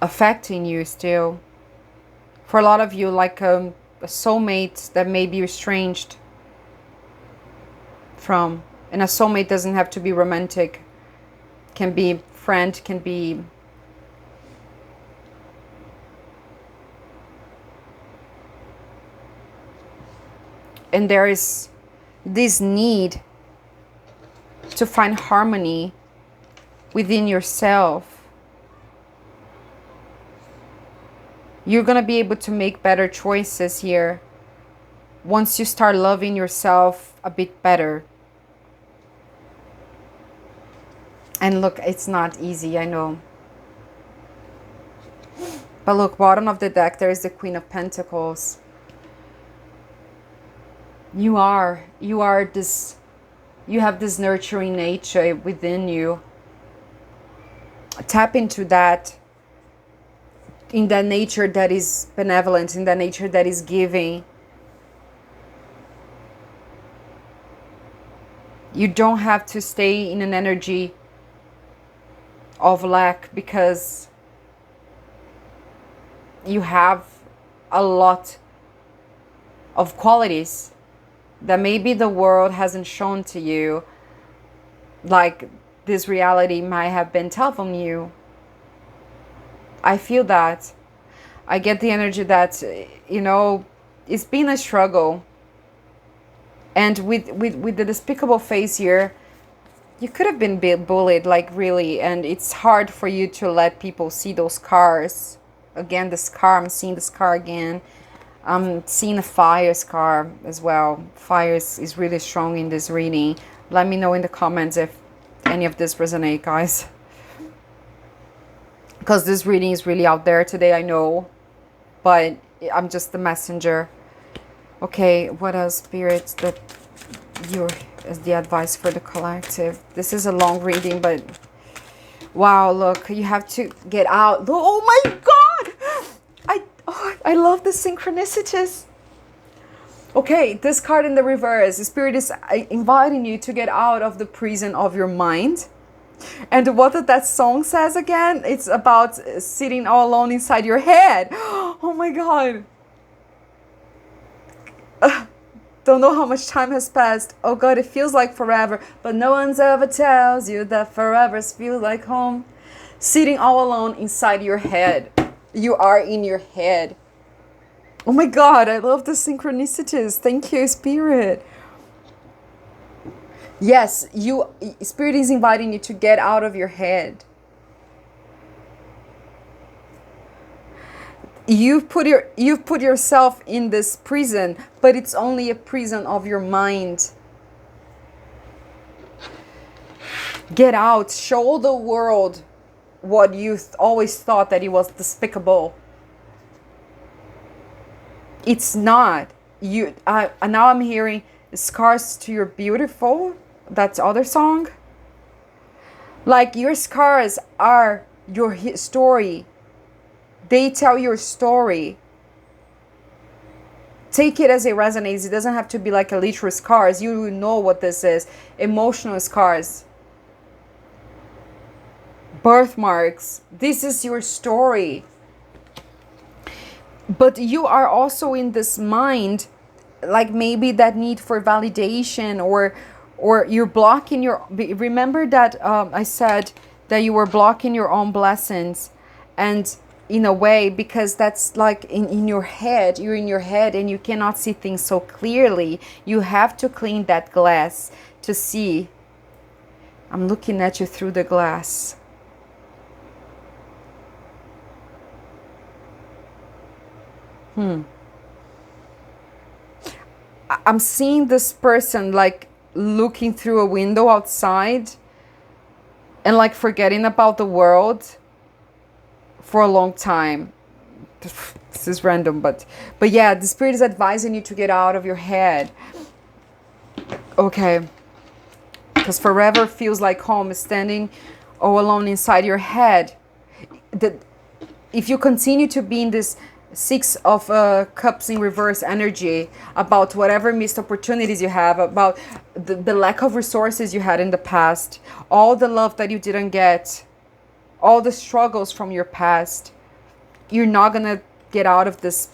affecting you still. For a lot of you, like a soulmate that may be estranged from, and a soulmate doesn't have to be romantic, can be friend, can be and there is this need to find harmony within yourself. You're going to be able to make better choices here once you start loving yourself a bit better. And look, it's not easy, I know. But look, bottom of the deck, there is the Queen of Pentacles. You have this nurturing nature within you. Tap into that, in that nature that is benevolent, in that nature that is giving. You don't have to stay in an energy of lack, because you have a lot of qualities that maybe the world hasn't shown to you. Like this reality might have been tough on you. I feel that. I get the energy that, you know, it's been a struggle. And with the despicable face here, you could have been bullied, like really. And it's hard for you to let people see those scars. Again, the scar, I'm seeing the scar again. I'm seeing a fire scar as well. Fire is really strong in this reading. Let me know in the comments if any of this resonate, guys. Because this reading is really out there today, I know. But I'm just the messenger. Okay, what else, spirits, that you're as the advice for the collective? This is a long reading, but wow, look, you have to get out. Oh my God! I love the synchronicities. Okay, this card in the reverse, the spirit is inviting you to get out of the prison of your mind. And what that song says again, it's about sitting all alone inside your head. Oh my God. Don't know how much time has passed. Oh God, it feels like forever. But no one's ever tells you that forever feels like home. Sitting all alone inside your head. You are in your head. Oh my God, I love the synchronicities. Thank you, Spirit. Yes, Spirit is inviting you to get out of your head. You've put yourself in this prison, but it's only a prison of your mind. Get out, show the world what you always thought that it was despicable. It's not. Now I'm hearing scars to your beautiful. That's other song. Like your scars are your story. They tell your story. Take it as it resonates. It doesn't have to be like a literal scars. You know what this is. Emotional scars. Birthmarks. This is your story. But you are also in this mind, like maybe that need for validation, or you're blocking your... Remember that I said that you were blocking your own blessings, and in a way, because that's like in your head, you're in your head and you cannot see things so clearly. You have to clean that glass to see. I'm looking at you through the glass. I'm seeing this person like looking through a window outside and like forgetting about the world for a long time. This is random, but yeah, the spirit is advising you to get out of your head. Okay. Because forever feels like home, standing all alone inside your head. If you continue to be in this Six of Cups in reverse energy, about whatever missed opportunities you have, about the lack of resources you had in the past, all the love that you didn't get, all the struggles from your past, you're not gonna get out of this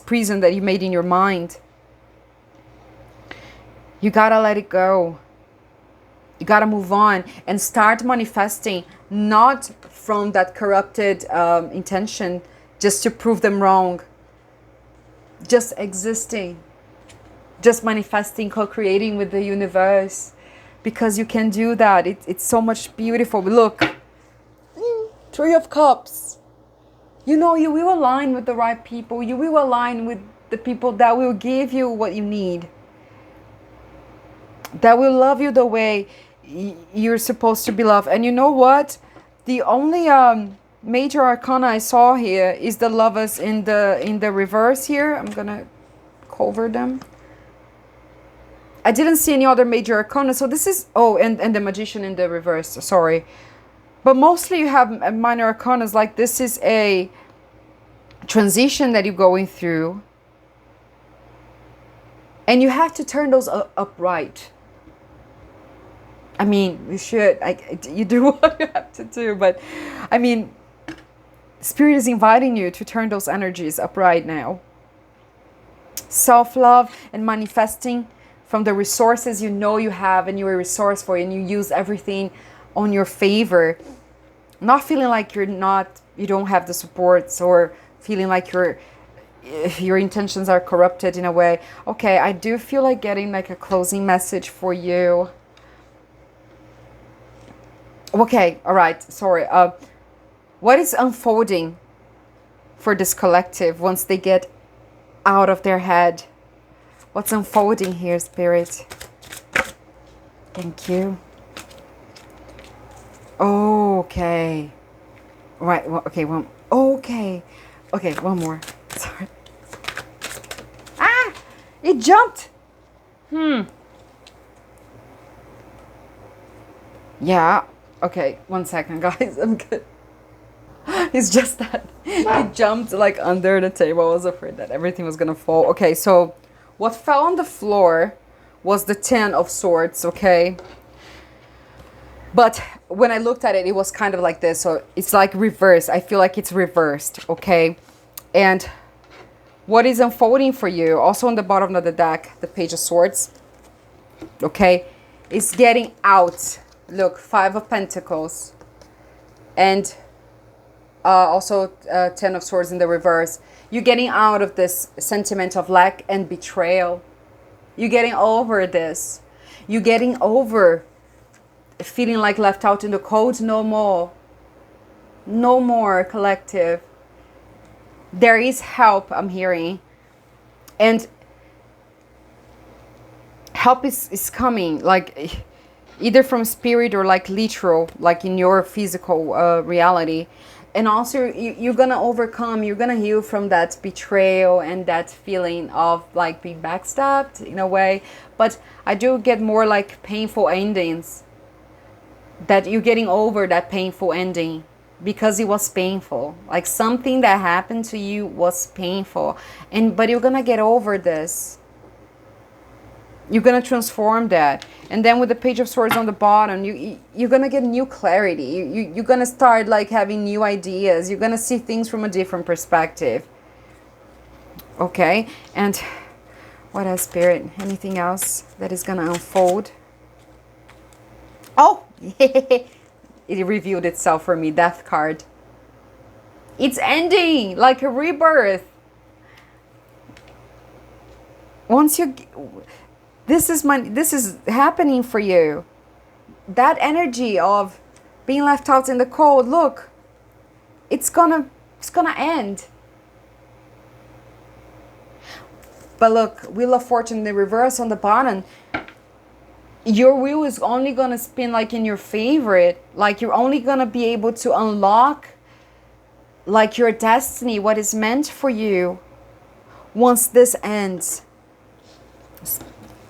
prison that you made in your mind. You gotta let it go. You gotta move on and start manifesting, not from that corrupted intention, just to prove them wrong. Just existing, just manifesting, co-creating with the universe, because you can do that. It's so much beautiful. Look, Three of Cups. You know, you will align with the right people. You will align with the people that will give you what you need, that will love you the way you're supposed to be loved. And you know what? The only major arcana I saw here is the Lovers in the reverse here. I'm gonna cover them. I didn't see any other major arcana, so this is... Oh, and the Magician in the reverse, sorry. But mostly you have minor arcanas, like this is a transition that you're going through. And you have to turn those upright. I mean, you should, you do what you have to do, but I mean, Spirit is inviting you to turn those energies upright now. Self-love and manifesting from the resources you know you have, and you're resourceful and you use everything on your favor. Not feeling like you don't have the supports, or feeling like your intentions are corrupted in a way. Okay, I do feel like getting like a closing message for you. Okay, all right, sorry. What is unfolding for this collective once they get out of their head? What's unfolding here, Spirit? Thank you. Okay. Right, okay, okay, one more. Sorry. Ah! It jumped! Yeah. Okay, 1 second, guys. I'm good. It's just that it jumped like under the table. I was afraid that everything was gonna fall. Okay, so what fell on the floor was the 10 of Swords, okay? But when I looked at it, it was kind of like this. So it's like reversed. I feel like it's reversed, okay? And what is unfolding for you, also on the bottom of the deck, the Page of Swords, okay, is getting out. Look, 5 of Pentacles. And also 10 of Swords in the reverse. You're getting out of this sentiment of lack and betrayal. You're getting over this. You're getting over feeling like left out in the cold. No more. No more, collective. There is help, I'm hearing. And help is coming, like either from spirit or like literal, like in your physical reality. And also you're gonna overcome, you're gonna heal from that betrayal and that feeling of like being backstabbed in a way. But I do get more like painful endings, that you're getting over that painful ending because it was painful. Like something that happened to you was painful, but you're gonna get over this. You're gonna transform that. And then with the Page of Swords on the bottom, you're gonna get new clarity. You're gonna start like having new ideas. You're gonna see things from a different perspective. Okay, and what else, Spirit? Anything else that is gonna unfold? Oh, it revealed itself for me. Death card. It's ending, like a rebirth. Once you, this is happening for you. That energy of being left out in the cold. Look, it's gonna end. But look, Wheel of Fortune in the reverse on the bottom. Your wheel is only gonna spin like in your favorite. Like you're only gonna be able to unlock like your destiny, what is meant for you, once this ends.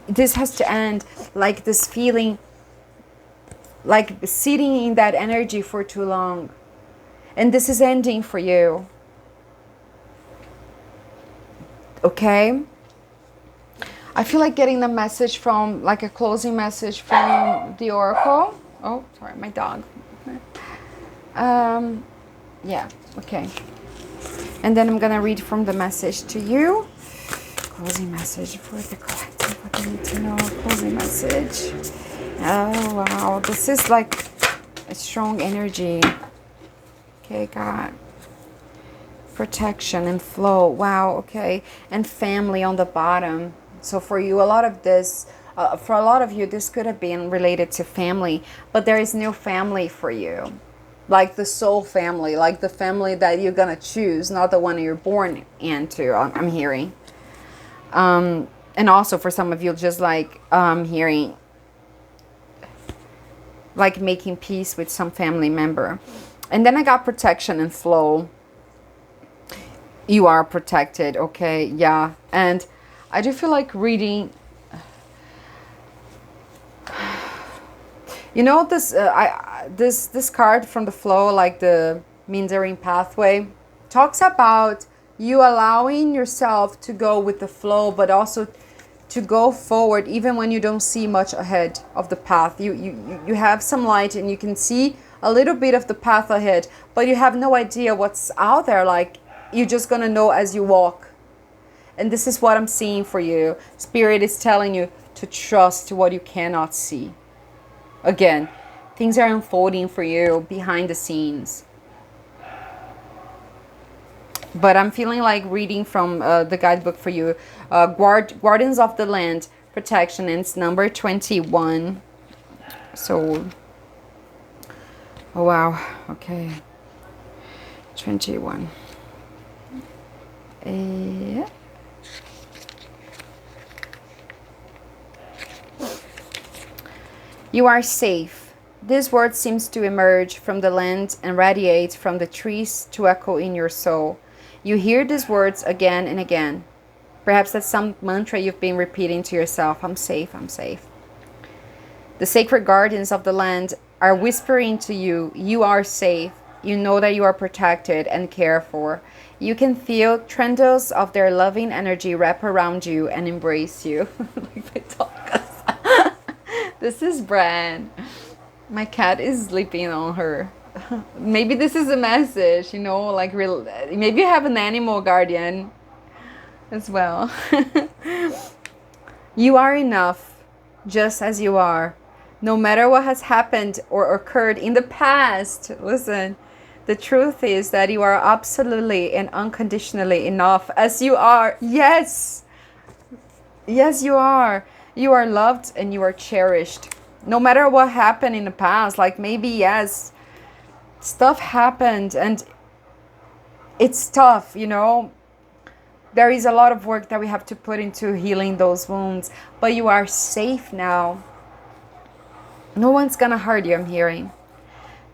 This has to end. Like this feeling, like sitting in that energy for too long. And this is ending for you. Okay? I feel like getting the message from, like a closing message from the Oracle. Oh, sorry, my dog. Yeah, okay. And then I'm going to read from the message to you. Closing message for the collective. What do you need to know? Closing message. Oh, wow. This is like a strong energy. Okay, God. Protection and flow. Wow, okay. And family on the bottom. So for you, a lot of this, for a lot of you, this could have been related to family. But there is new family for you. Like the soul family. Like the family that you're going to choose. Not the one you're born into, I'm hearing. And also for some of you, just like hearing, like making peace with some family member. And then I got protection and flow. You are protected, okay, yeah. And I do feel like reading, you know, this this card from the flow, like the meandering pathway, talks about you allowing yourself to go with the flow, but also to go forward even when you don't see much ahead of the path. You have some light and you can see a little bit of the path ahead, but you have no idea what's out there. Like, you're just gonna know as you walk. And this is what I'm seeing for you. Spirit is telling you, to trust what you cannot see. Again, things are unfolding for you behind the scenes. But I'm feeling like reading from the guidebook for you. Guardians of the Land Protection, and it's number 21. So, oh wow, okay. 21. Yeah. You are safe. This word seems to emerge from the land and radiate from the trees to echo in your soul. You hear these words again and again. Perhaps that's some mantra you've been repeating to yourself. I'm safe, I'm safe. The sacred guardians of the land are whispering to you, you are safe. You know that you are protected and cared for. You can feel trembles of their loving energy wrap around you and embrace you. This is Bran. My cat is sleeping on her. Maybe this is a message, you know, like maybe you have an animal guardian as well. You are enough just as you are. No matter what has happened or occurred in the past, listen, the truth is that you are absolutely and unconditionally enough as you are. Yes. Yes, you are. You are loved and you are cherished. No matter what happened in the past, like maybe, yes, stuff happened and it's tough, you know. There is a lot of work that we have to put into healing those wounds, but you are safe now. No one's gonna hurt you, I'm hearing.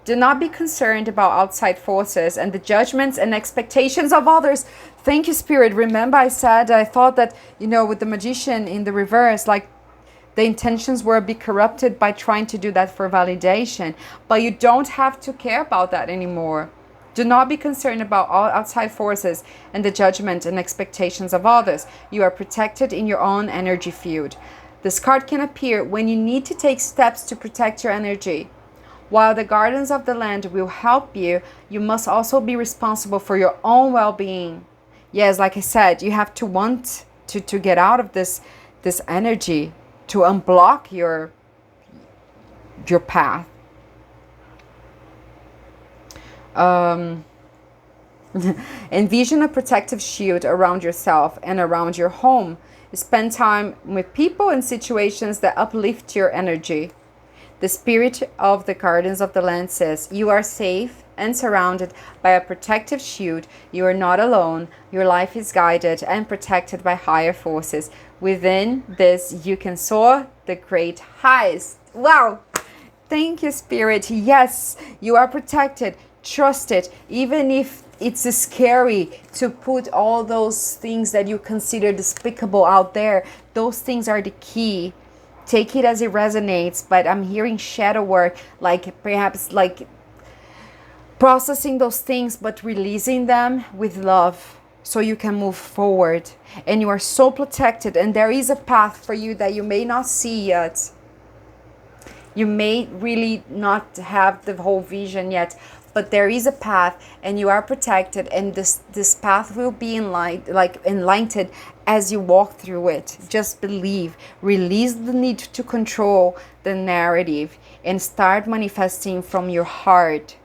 Do not be concerned about outside forces and the judgments and expectations of others. Thank you, Spirit. Remember I said, I thought that, you know, with the Magician in the reverse, like the intentions were a bit corrupted by trying to do that for validation. But you don't have to care about that anymore. Do not be concerned about all outside forces and the judgment and expectations of others. You are protected in your own energy field. This card can appear when you need to take steps to protect your energy. While the guardians of the land will help you, you must also be responsible for your own well-being. Yes, like I said, you have to want to get out of this energy, to unblock your path. Envision a protective shield around yourself and around your home. Spend time with people and situations that uplift your energy. The spirit of the guardians of the land says, you are safe and surrounded by a protective shield. You are not alone. Your life is guided and protected by higher forces. Within this, you can soar the great heights. Wow! Thank you, Spirit. Yes, you are protected. Trust it. Even if it's scary to put all those things that you consider despicable out there, those things are the key. Take it as it resonates, but I'm hearing shadow work, like perhaps like processing those things, but releasing them with love so you can move forward. And you are so protected, and there is a path for you that you may not see yet. You may really not have the whole vision yet, but there is a path and you are protected, and this path will be enlightened as you walk through it. Just believe, release the need to control the narrative, and start manifesting from your heart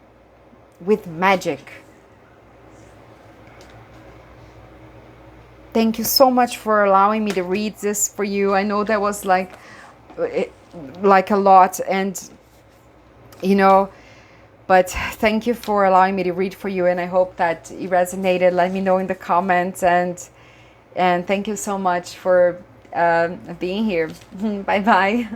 with magic. Thank you so much for allowing me to read this for you. I know that was like a lot, and you know, but thank you for allowing me to read for you, and I hope that it resonated. Let me know in the comments, and thank you so much for being here. Bye bye.